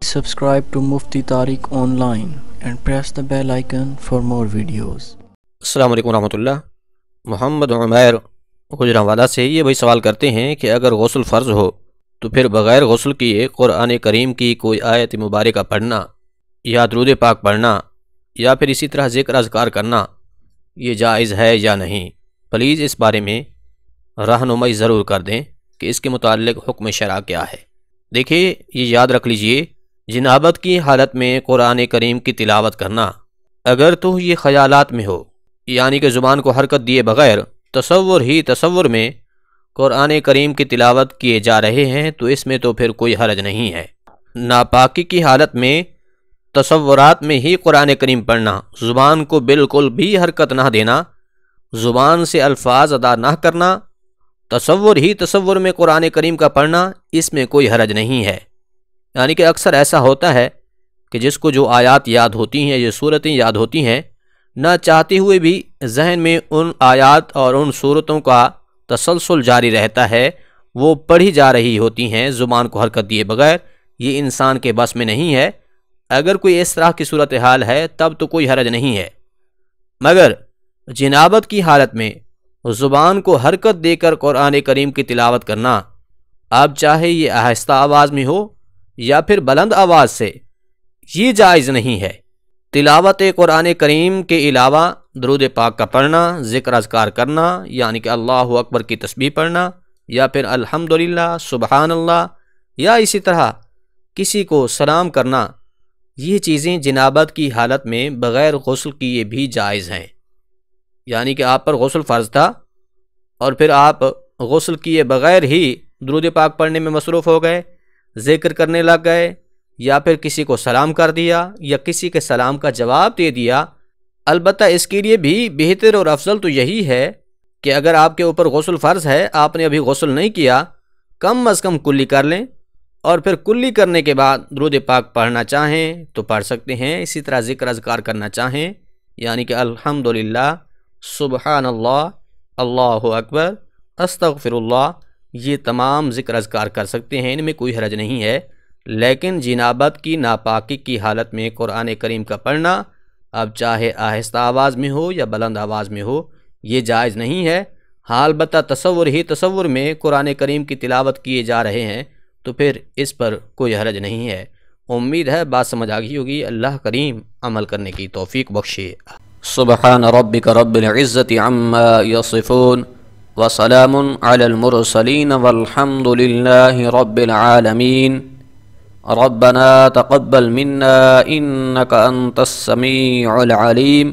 subscribe to Mufti Tariq Online and press the bell icon for more videos. السلام علیکم ورحمۃ اللہ۔ محمد عمیر گجرانوالہ سے یہ بھائی سوال کرتے ہیں کہ اگر غسل فرض ہو تو پھر بغیر غسل کیے قرآن کریم کی کوئی آیت مبارکہ پڑھنا یا درود پاک پڑھنا یا پھر اسی طرح ذکر اذکار کرنا یہ جائز ہے یا نہیں؟ پلیز اس بارے میں رہنمائی ضرور کر دیں کہ اس کے متعلق حکم شرع کیا ہے۔ دیکھیے، یہ یاد رکھ لیجئے، جنابت کی حالت میں قرآن کریم کی تلاوت کرنا اگر تو یہ خیالات میں ہو، یعنی کہ زبان کو حرکت دیے بغیر تصور میں قرآن کریم کی تلاوت کیے جا رہے ہیں تو اس میں تو پھر کوئی حرج نہیں ہے۔ ناپاکی کی حالت میں تصورات میں ہی قرآن کریم پڑھنا، زبان کو بالکل بھی حرکت نہ دینا، زبان سے الفاظ ادا نہ کرنا، تصور میں قرآن کریم کا پڑھنا، اس میں کوئی حرج نہیں ہے۔ یعنی کہ اکثر ایسا ہوتا ہے کہ جس کو جو آیات یاد ہوتی ہیں، یہ صورتیں یاد ہوتی ہیں، نہ چاہتے ہوئے بھی ذہن میں ان آیات اور ان صورتوں کا تسلسل جاری رہتا ہے، وہ پڑھی جا رہی ہوتی ہیں زبان کو حرکت دیے بغیر۔ یہ انسان کے بس میں نہیں ہے۔ اگر کوئی اس طرح کی صورتحال ہے تب تو کوئی حرج نہیں ہے، مگر جنابت کی حالت میں زبان کو حرکت دے کر قرآن کریم کی تلاوت کرنا، اب چاہے یہ آہستہ آواز میں ہو یا پھر بلند آواز سے، یہ جائز نہیں ہے۔ تلاوت قرآن کریم کے علاوہ درود پاک کا پڑھنا، ذکر اذکار کرنا، یعنی کہ اللہ اکبر کی تسبیح پڑھنا یا پھر الحمدللہ، سبحان اللہ، یا اسی طرح کسی کو سلام کرنا، یہ چیزیں جنابت کی حالت میں بغیر غسل کیے بھی جائز ہیں۔ یعنی کہ آپ پر غسل فرض تھا اور پھر آپ غسل کیے بغیر ہی درود پاک پڑھنے میں مصروف ہو گئے، ذکر کرنے لگ گئے، یا پھر کسی کو سلام کر دیا یا کسی کے سلام کا جواب دے دیا۔ البتہ اس کے لیے بھی بہتر اور افضل تو یہی ہے کہ اگر آپ کے اوپر غسل فرض ہے، آپ نے ابھی غسل نہیں کیا، کم از کم کلی کر لیں، اور پھر کلی کرنے کے بعد درود پاک پڑھنا چاہیں تو پڑھ سکتے ہیں۔ اسی طرح ذکر اذکار کرنا چاہیں، یعنی کہ الحمدللہ، سبحان اللہ، اللہ اکبر، استغفر اللہ، یہ تمام ذکر اذکار کر سکتے ہیں، ان میں کوئی حرج نہیں ہے۔ لیکن جنابت کی ناپاکی کی حالت میں قرآن کریم کا پڑھنا، اب چاہے آہستہ آواز میں ہو یا بلند آواز میں ہو، یہ جائز نہیں ہے۔ ہاں، البتہ تصور میں قرآن کریم کی تلاوت کیے جا رہے ہیں تو پھر اس پر کوئی حرج نہیں ہے۔ امید ہے بات سمجھ آ گئی ہوگی۔ اللہ کریم عمل کرنے کی توفیق بخشے۔ سبحان ربک رب العزت عما یصفون وسلام علی المرسلین والحمد للہ رب العالمین۔ ربنا تقبل منا انک انت السمیع العلیم۔